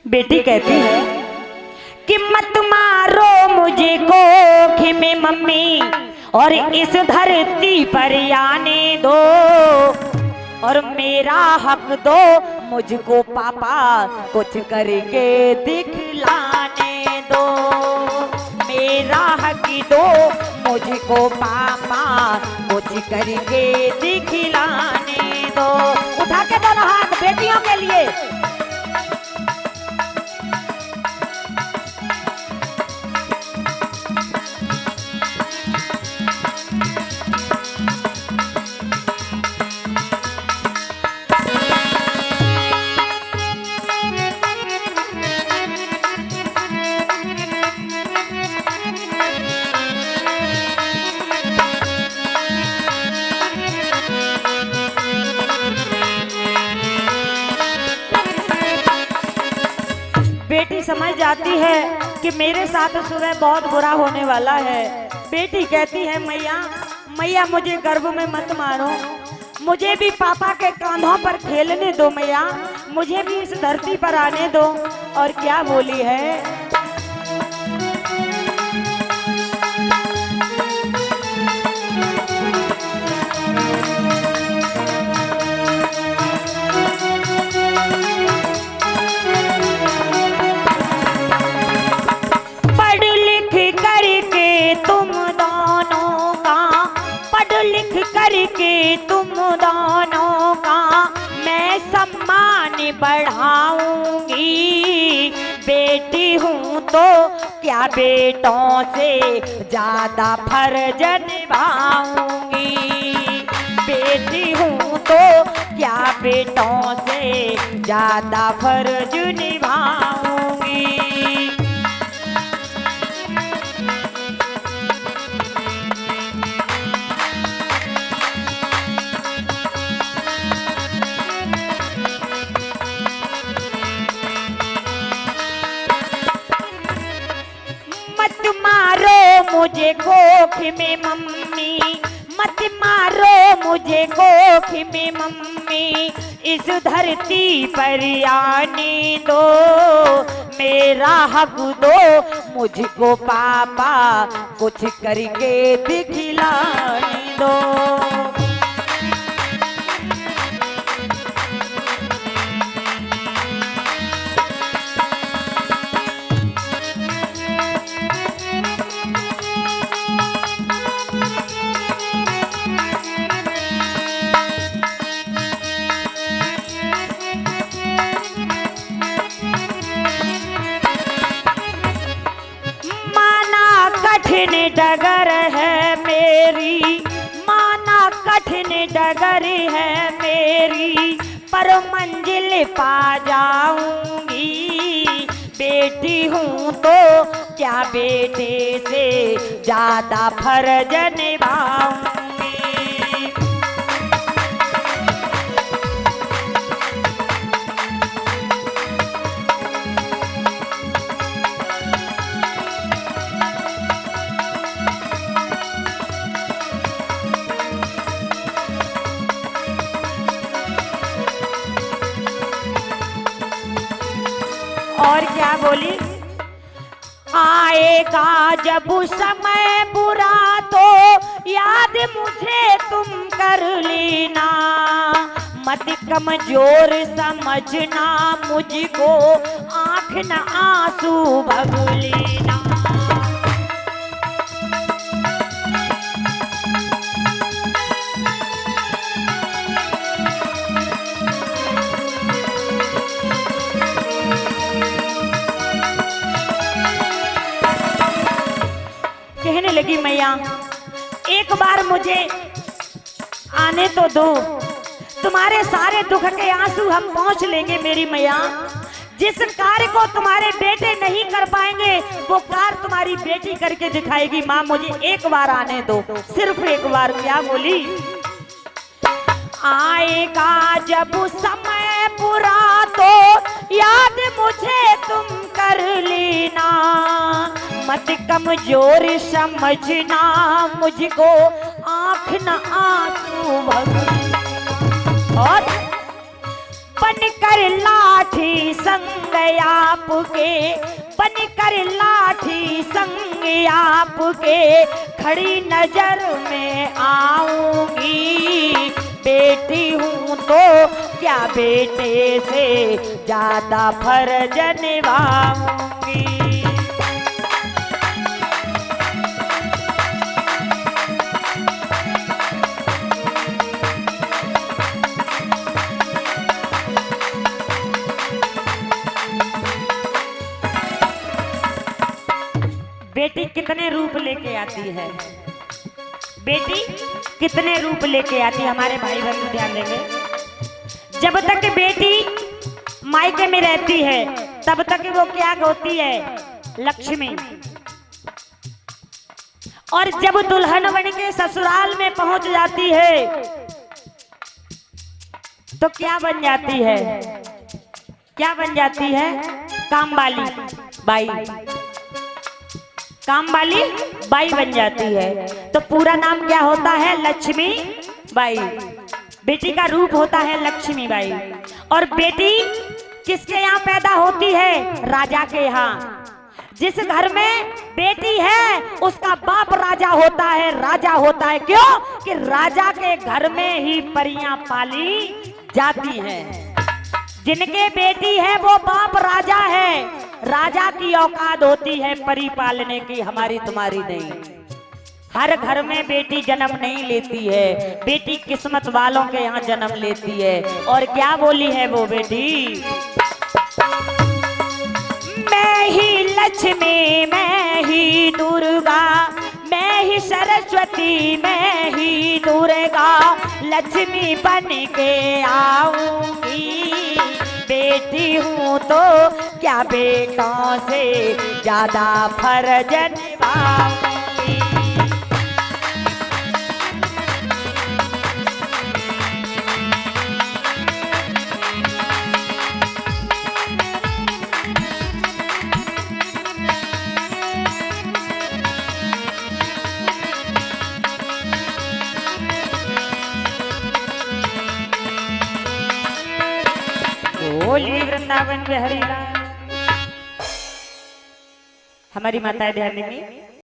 बेटी कहती है कि मत मारो मुझे कोख में मम्मी, और इस धरती पर आने दो, और मेरा हक दो मुझको पापा, कुछ करके दिखलाने दो। मेरा हक दो मुझको पापा, कुछ करके दिखलाने दो। उठा के दोनों हाथ बेटियों के लिए। बेटी समझ जाती है कि मेरे साथ सुबह बहुत बुरा होने वाला है। बेटी कहती है मैया मैया मुझे गर्भ में मत मारो, मुझे भी पापा के कांधों पर खेलने दो मैया, मुझे भी इस धरती पर आने दो। और क्या बोली है, करके तुम दोनों का मैं सम्मान बढ़ाऊंगी। बेटी हूँ तो क्या बेटों से ज्यादा फर्ज निभाऊंगी। बेटी हूँ तो क्या बेटों से ज्यादा फर्ज निभाऊंगी। मुझे कोख में मम्मी, मत मारो मुझे कोख में मम्मी, इस धरती पर आने दो। मेरा हक दो मुझको पापा, कुछ करके दिखलाने दो। कठिन डगर है मेरी, माना कठिन डगर है मेरी, पर मंजिल पा जाऊंगी। बेटी हूँ तो क्या बेटे से ज्यादा फर्ज निभाऊंगी। और क्या बोली, आएगा जब समय बुरा तो याद मुझे तुम कर लेना, मत कमजोर समझना मुझको, आंख न आंसू भग लेना। कहने लगी मैया एक बार मुझे आने तो दो, तुम्हारे सारे दुख के आंसू हम पहुंच लेंगे मेरी मैया। जिस कार्य को तुम्हारे बेटे नहीं कर पाएंगे वो कार्य तुम्हारी बेटी करके दिखाएगी। माँ मुझे एक बार आने दो, सिर्फ एक बार। क्या बोली, आएगा जब समय बुरा तो याद मुझे तुम कर लेना, मत कमजोर समझना मुझको, आंख न आंसू भग। और बनकर लाठी संग है आपके, बनकर लाठी संग आपके खड़ी नजर में आऊंगी। बेटी हूँ तो क्या बेटे से ज्यादा फर्ज निभाऊंगी। बेटी कितने रूप लेके आती है, बेटी कितने रूप लेके आती है, हमारे भाई बहन ध्यान देंगे। जब तक बेटी मायके में रहती है तब तक वो क्या होती है, लक्ष्मी। और जब दुल्हन बन के ससुराल में पहुंच जाती है तो क्या बन जाती है, क्या बन जाती है, काम वाली बाई, काम वाली बाई बन जाती है। तो पूरा नाम क्या होता है, लक्ष्मी बाई। बेटी का रूप होता है लक्ष्मी बाई। और बेटी किसके यहाँ पैदा होती है, राजा के यहाँ। जिस घर में बेटी है उसका बाप राजा होता है, राजा होता है। क्यों कि राजा के घर में ही परियां पाली जाती हैं। जिनके बेटी है वो बाप राजा है, राजा की औकात होती है परी पालने की, हमारी तुम्हारी नहीं। हर घर में बेटी जन्म नहीं लेती है, बेटी किस्मत वालों के यहाँ जन्म लेती है। और क्या बोली है वो बेटी, मैं ही लक्ष्मी, मैं ही दुर्गा, मैं ही सरस्वती, मैं ही दुर्गा, लक्ष्मी बन के आऊंगी। बेटी हूँ तो क्या बेटों से ज्यादा फर्ज निभाऊंगी। बोली वृंदावन बिहारी लाल। हमारी माताएं ध्यान देंगी।